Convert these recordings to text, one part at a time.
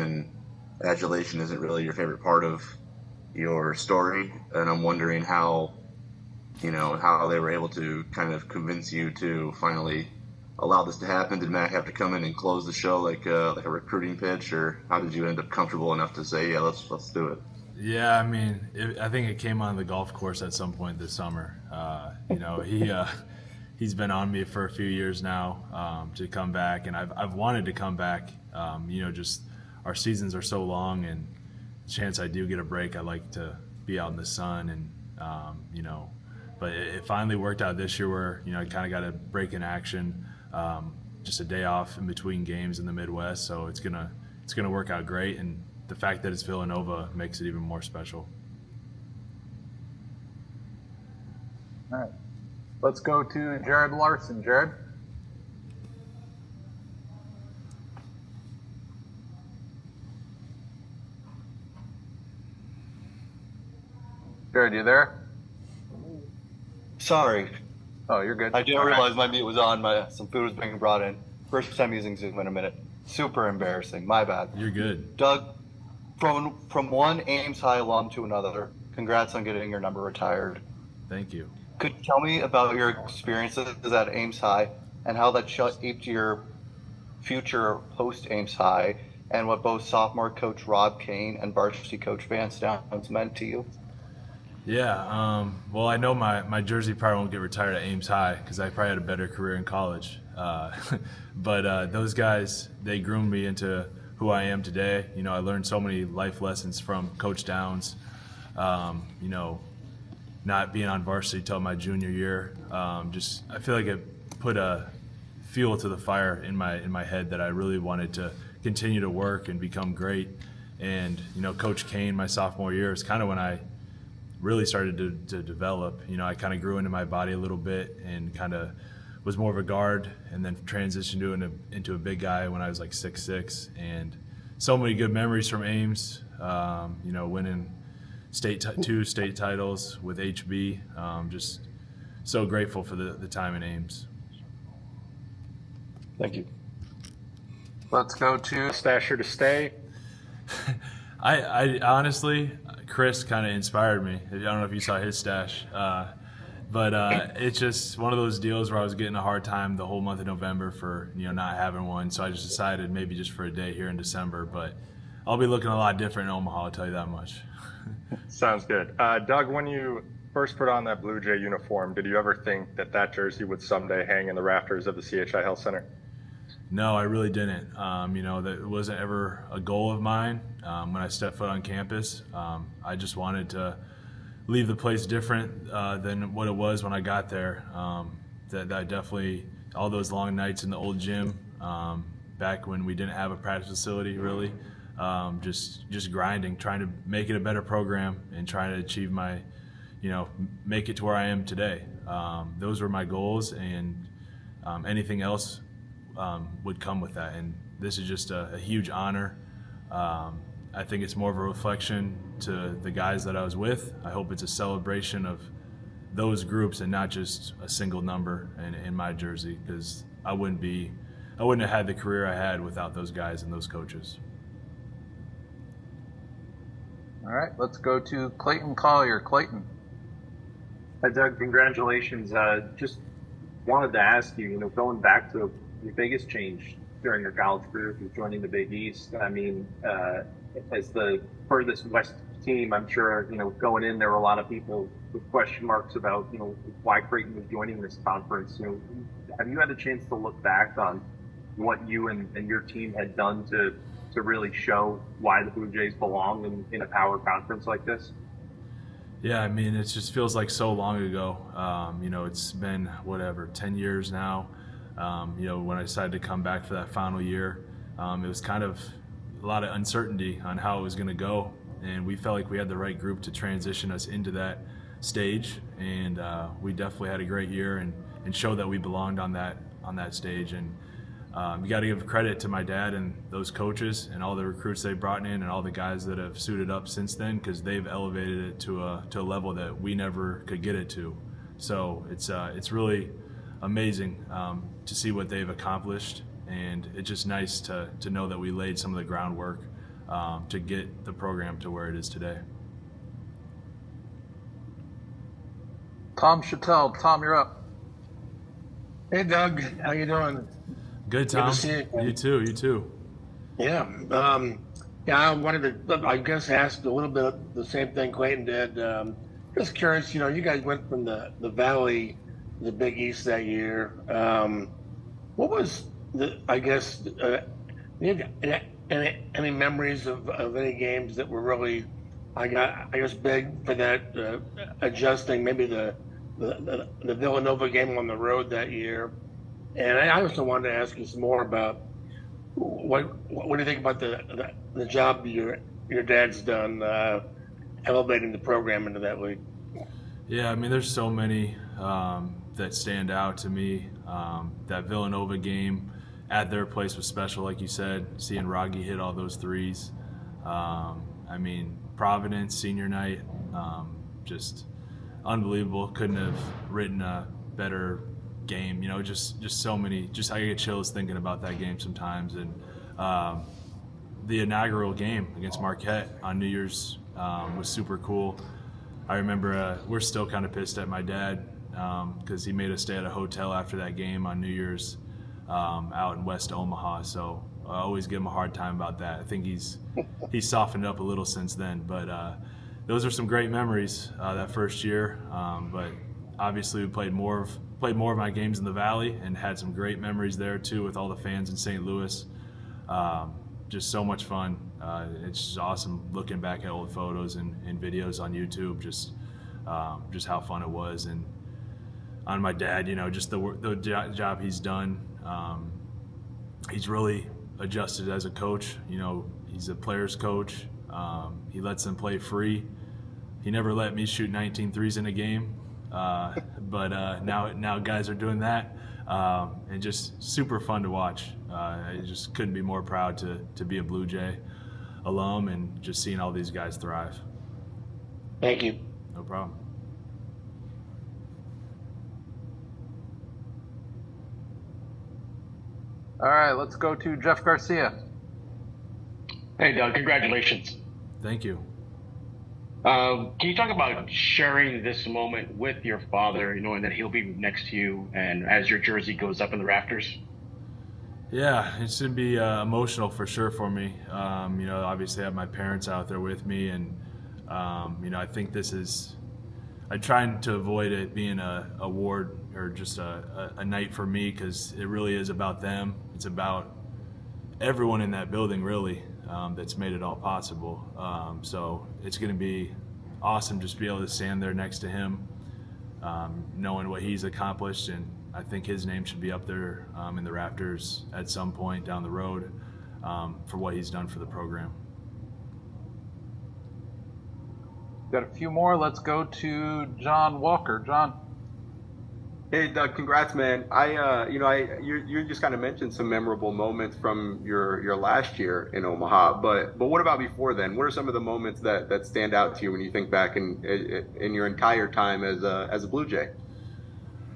and adulation isn't really your favorite part of your story, and I'm wondering how they were able to kind of convince you to finally allow this to happen. Did Mac have to come in and close the show like a recruiting pitch, or how did you end up comfortable enough to say, yeah, let's do it? Yeah, I mean, I think it came on the golf course at some point this summer. He's been on me for a few years now to come back, and I've wanted to come back. Just our seasons are so long, and the chance I do get a break, I like to be out in the sun, and But it finally worked out this year where I kind of got a break in action, just a day off in between games in the Midwest. So it's gonna work out great, and the fact that it's Villanova makes it even more special. All right. Let's go to Jared Larson. Jared? Jared, you there? Sorry. Oh, you're good. I didn't realize my mute was on. Some food was being brought in. First time using Zoom in a minute. Super embarrassing. My bad. You're good. Doug, from one Ames High alum to another, congrats on getting your number retired. Thank you. Could you tell me about your experiences at Ames High and how that shaped your future post-Ames High, and what both sophomore coach Rob Kane and varsity coach Vance Downs meant to you? Yeah, well, I know my jersey probably won't get retired at Ames High because I probably had a better career in college. But those guys, they groomed me into who I am today. I learned so many life lessons from Coach Downs. Not being on varsity till my junior year, I feel like it put a fuel to the fire in my head that I really wanted to continue to work and become great. And Coach Kane, my sophomore year, is kind of when I really started to develop. I kind of grew into my body a little bit and kind of was more of a guard, and then transitioned into a big guy when I was like 6'6", and so many good memories from Ames. Winning two state titles with HB. Just so grateful for the time in Ames. Thank you. Let's go to Stasher to stay. I honestly, Chris kind of inspired me. I don't know if you saw his stash, but it's just one of those deals where I was getting a hard time the whole month of November for not having one. So I just decided maybe just for a day here in December. But I'll be looking a lot different in Omaha, I'll tell you that much. Sounds good. Doug, when you first put on that Blue Jay uniform, did you ever think that jersey would someday hang in the rafters of the CHI Health Center? No, I really didn't. That wasn't ever a goal of mine. When I stepped foot on campus, I just wanted to leave the place different than what it was when I got there. That definitely, all those long nights in the old gym, back when we didn't have a practice facility really, just grinding, trying to make it a better program and trying to achieve my, make it to where I am today. Those were my goals, and anything else would come with that. And this is just a huge honor. I think it's more of a reflection to the guys that I was with. I hope it's a celebration of those groups and not just a single number in my jersey, because I wouldn't have had the career I had without those guys and those coaches. All right, let's go to Clayton Collier. Clayton. Hi, Doug. Congratulations. Just wanted to ask you, going back to your biggest change during your college career, was joining the Big East. I mean, as the furthest west team, I'm sure, going in, there were a lot of people with question marks about, why Creighton was joining this conference. Have you had a chance to look back on what you and your team had done to really show why the Blue Jays belong in a power conference like this? Yeah, I mean, it just feels like so long ago. It's been 10 years now. When I decided to come back for that final year, it was kind of a lot of uncertainty on how it was going to go, and we felt like we had the right group to transition us into that stage, and we definitely had a great year and showed that we belonged on that stage. And you got to give credit to my dad and those coaches and all the recruits they brought in and all the guys that have suited up since then, because they've elevated it to a level that we never could get it to. So it's really amazing to see what they've accomplished, and it's just nice to know that we laid some of the groundwork to get the program to where it is today. Tom Chattel. Tom, you're up. Hey, Doug. How you doing? Good, Tom. Good to see you again. You too. Yeah. I wanted to, I guess, ask a little bit the same thing Creighton did. Just curious, you guys went from the Valley to the Big East that year. What was any memories of any games that were really, I guess, big for that adjusting, maybe the Villanova game on the road that year? And I also wanted to ask you some more about what do you think about the job your dad's done elevating the program into that league? Yeah, I mean, there's so many that stand out to me. That Villanova game at their place was special, like you said, seeing Raggi hit all those threes. I mean, Providence, senior night, just unbelievable. Couldn't have written a better game. Just so many. Just I get chills thinking about that game sometimes. And the inaugural game against Marquette on New Year's was super cool. I remember we're still kind of pissed at my dad because he made us stay at a hotel after that game on New Year's out in West Omaha. So I always give him a hard time about that. I think he's softened up a little since then. But those are some great memories that first year. But obviously we played more of my games in the Valley and had some great memories there too with all the fans in St. Louis. Just so much fun. It's just awesome looking back at old photos and videos on YouTube, just how fun it was. And on my dad, just the job he's done. He's really adjusted as a coach. He's a player's coach. He lets them play free. He never let me shoot 19 threes in a game. But now guys are doing that, and just super fun to watch. I just couldn't be more proud to be a Blue Jay alum and just seeing all these guys thrive. Thank you. No problem. All right, let's go to Jeff Garcia. Hey, Doug, congratulations. Thank you. Can you talk about sharing this moment with your father, knowing that he'll be next to you and as your jersey goes up in the rafters? Yeah, it's going to be emotional for sure for me. Obviously I have my parents out there with me, and, I think I'm trying to avoid it being a award or just a night for me, because it really is about them. It's about everyone in that building, really, that's made it all possible. So it's going to be awesome just to be able to stand there next to him, knowing what he's accomplished, and I think his name should be up there in the rafters at some point down the road for what he's done for the program. Got a few more. Let's go to John Walker. John. Hey, Doug, congrats, man. You just kind of mentioned some memorable moments from your last year in Omaha, but what about before then? What are some of the moments that stand out to you when you think back in your entire time as a Blue Jay?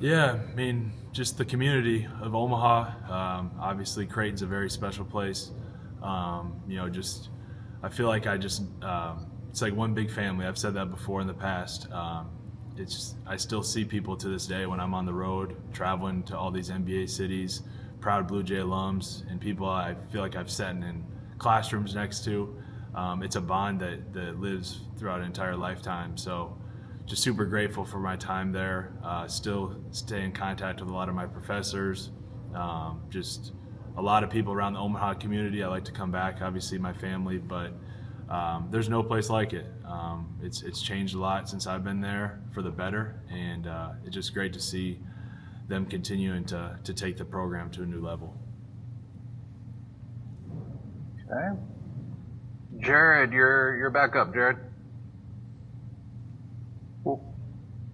Yeah, I mean, just the community of Omaha. Obviously, Creighton's a very special place. I feel like it's like one big family. I've said that before in the past. I still see people to this day when I'm on the road, traveling to all these NBA cities, proud Blue Jay alums, and people I feel like I've sat in classrooms next to. It's a bond that lives throughout an entire lifetime. So just super grateful for my time there. Still stay in contact with a lot of my professors. Just a lot of people around the Omaha community. I like to come back, obviously my family, but there's no place like it. It's changed a lot since I've been there for the better, and it's just great to see them continuing to take the program to a new level. Okay. Jared, you're back up, Jared.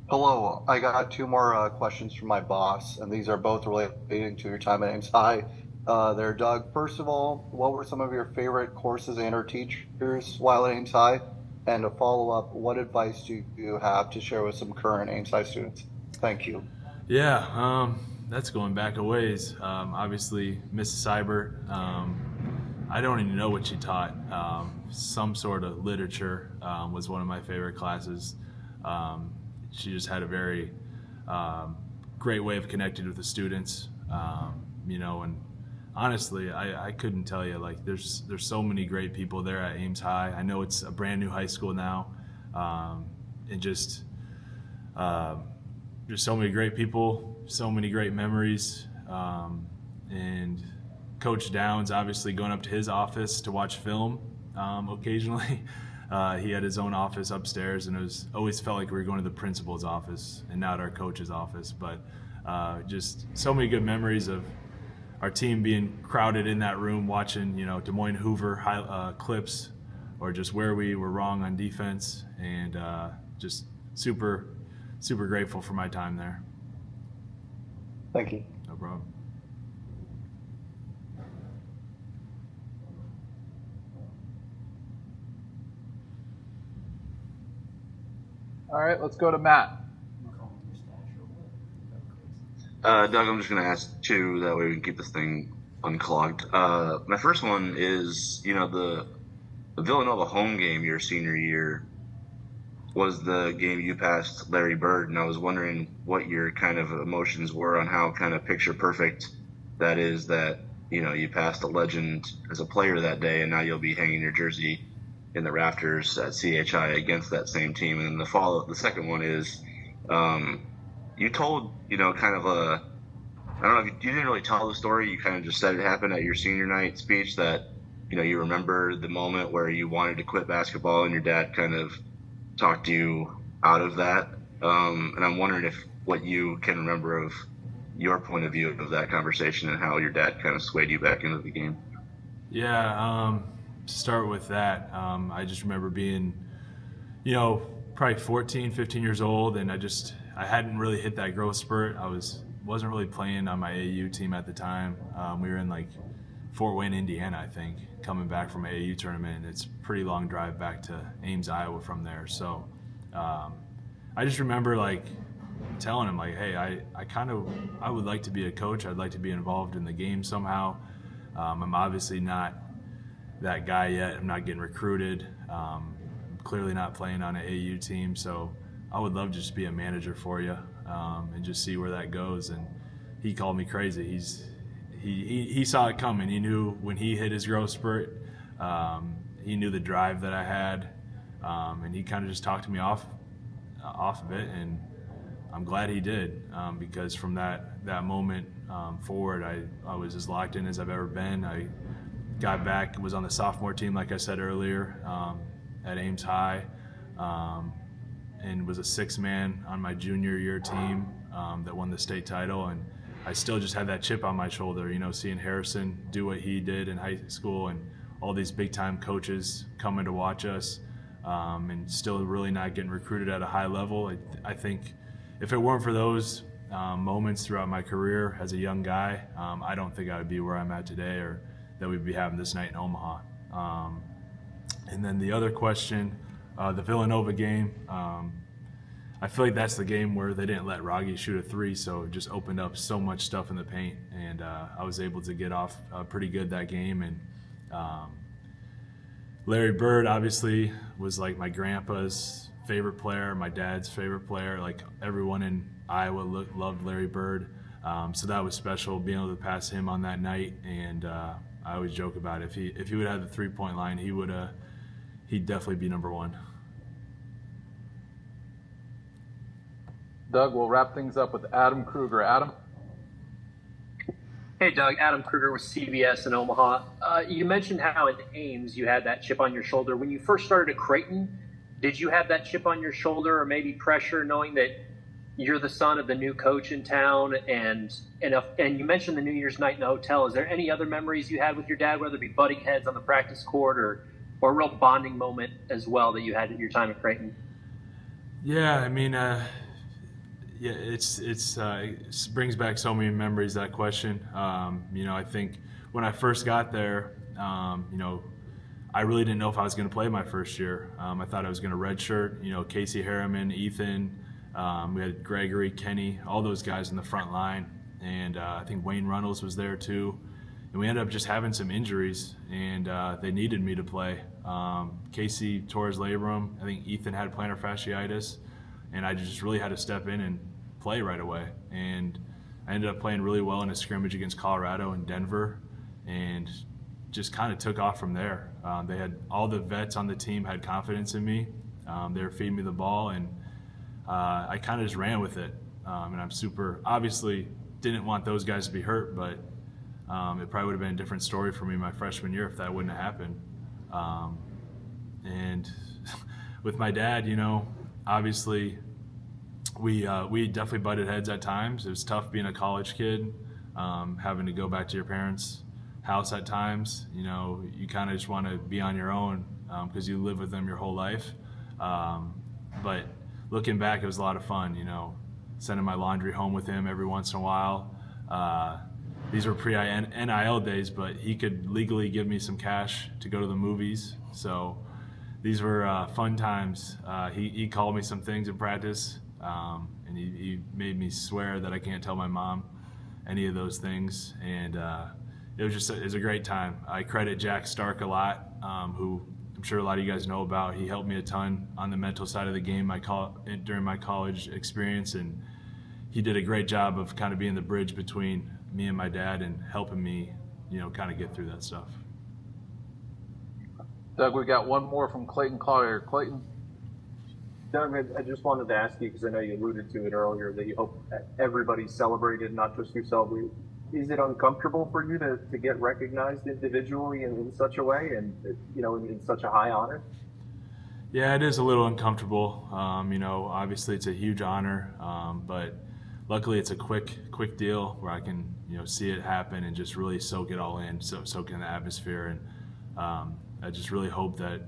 Hello, I got two more questions from my boss, and these are both relating to your time at Ames High. There, Doug. First of all, what were some of your favorite courses and or teachers while at Ames High? And to follow up, what advice do you have to share with some current Ames High students? Thank you. Yeah, that's going back a ways. Obviously, Mrs. Seibert, I don't even know what she taught. Some sort of literature was one of my favorite classes. She just had a very great way of connecting with the students, and honestly, I couldn't tell you, like, there's so many great people there at Ames High. I know it's a brand new high school now, and just there's so many great people, so many great memories, and Coach Downs, obviously going up to his office to watch film occasionally. He had his own office upstairs, and it always felt like we were going to the principal's office and not our coach's office. But just so many good memories of our team being crowded in that room watching, Des Moines Hoover clips, or just where we were wrong on defense, and just super, super grateful for my time there. Thank you. No problem. All right, let's go to Matt. Doug, I'm just going to ask two, that way we can keep this thing unclogged. My first one is, the Villanova home game your senior year was the game you passed Larry Bird, and I was wondering what your kind of emotions were on how kind of picture perfect that is, that, you passed a legend as a player that day, and now you'll be hanging your jersey in the rafters at CHI against that same team. And then the second one is, you told, kind of I don't know if you didn't really tell the story. You kind of just said it happened at your senior night speech, that, you remember the moment where you wanted to quit basketball and your dad kind of talked you out of that. And I'm wondering what you can remember of your point of view of that conversation and how your dad kind of swayed you back into the game. Yeah, to start with that, I just remember being, probably 14, 15 years old, and I hadn't really hit that growth spurt. I wasn't really playing on my AAU team at the time. We were in like Fort Wayne, Indiana, I think, coming back from an AAU tournament. It's a pretty long drive back to Ames, Iowa from there. So I just remember like telling him, like, hey, I would like to be a coach. I'd like to be involved in the game somehow. I'm obviously not that guy yet. I'm not getting recruited. I'm clearly not playing on an AAU team. So I would love to just be a manager for you, and just see where that goes. And he called me crazy. He saw it coming. He knew when he hit his growth spurt. He knew the drive that I had, and he kind of just talked me off of it. And I'm glad he did, because from that moment forward, I was as locked in as I've ever been. I got back, was on the sophomore team, like I said earlier, at Ames High. And was a six-man on my junior year team that won the state title. And I still just had that chip on my shoulder, seeing Harrison do what he did in high school, and all these big-time coaches coming to watch us, and still really not getting recruited at a high level. I think if it weren't for those moments throughout my career as a young guy, I don't think I would be where I'm at today, or that we'd be having this night in Omaha. And then the other question, the Villanova game, I feel like that's the game where they didn't let Raggi shoot a three, so it just opened up so much stuff in the paint, and I was able to get off pretty good that game. And Larry Bird obviously was like my grandpa's favorite player, my dad's favorite player. Like, everyone in Iowa loved Larry Bird, so that was special being able to pass him on that night. And I always joke about it. If he would have the 3-point line, he'd definitely be number one. Doug, we'll wrap things up with Adam Kruger. Adam? Hey, Doug. Adam Kruger with CBS in Omaha. You mentioned how at Ames you had that chip on your shoulder. When you first started at Creighton, did you have that chip on your shoulder, or maybe pressure, knowing that you're the son of the new coach in town? And you mentioned the New Year's night in the hotel. Is there any other memories you had with your dad, whether it be butting heads on the practice court, or a real bonding moment as well that you had at your time at Creighton? Yeah, I mean, it brings back so many memories, that question. I think when I first got there, I really didn't know if I was going to play my first year. I thought I was going to redshirt. Casey Harriman, Ethan, we had Gregory, Kenny, all those guys in the front line, and I think Wayne Runnels was there too. and we ended up just having some injuries, and they needed me to play. Casey tore his labrum. I think Ethan had plantar fasciitis, and I just really had to step in and play right away. And I ended up playing really well in a scrimmage against Colorado and Denver, and just kind of took off from there. They had all the vets on the team had confidence in me. They were feeding me the ball, and I kind of just ran with it. And I'm obviously didn't want those guys to be hurt, but it probably would have been a different story for me my freshman year if that wouldn't have happened. And with my dad, obviously we definitely butted heads at times. It was tough being a college kid, having to go back to your parents' house at times. You kind of just want to be on your own because you live with them your whole life. But looking back, it was a lot of fun, sending my laundry home with him every once in a while. These were pre-NIL days, but he could legally give me some cash to go to the movies. So these were fun times. He called me some things in practice, and he made me swear that I can't tell my mom any of those things. And it was a great time. I credit Jack Stark a lot, who I'm sure a lot of you guys know about. He helped me a ton on the mental side of the game during my college experience, and he did a great job of kind of being the bridge between me and my dad and helping me, kind of get through that stuff. Doug, we got one more from Clayton Collier. Clayton. Doug, I just wanted to ask you, because I know you alluded to it earlier, that you hope that everybody celebrated, not just yourself. Is it uncomfortable for you to get recognized individually in such a way and, in such a high honor? Yeah, it is a little uncomfortable. Obviously it's a huge honor, but luckily it's a quick deal where I can, see it happen and just really soak it all in, soak in the atmosphere. And I just really hope that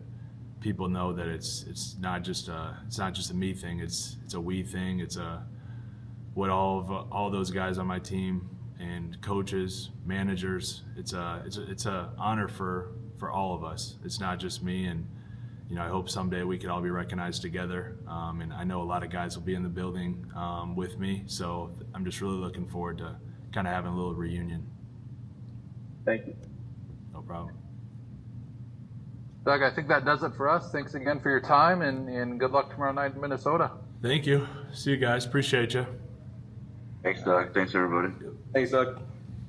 people know that it's not just a me thing. It's a we thing. It's what all those guys on my team and coaches, managers. It's a honor for all of us. It's not just me. And I hope someday we could all be recognized together. And I know a lot of guys will be in the building with me. So I'm just really looking forward to kind of having a little reunion. Thank you. No problem. Doug, I think that does it for us. Thanks again for your time, and good luck tomorrow night in Minnesota. Thank you. See you guys. Appreciate you. Thanks, Doug. Thanks, everybody. Thanks, Doug.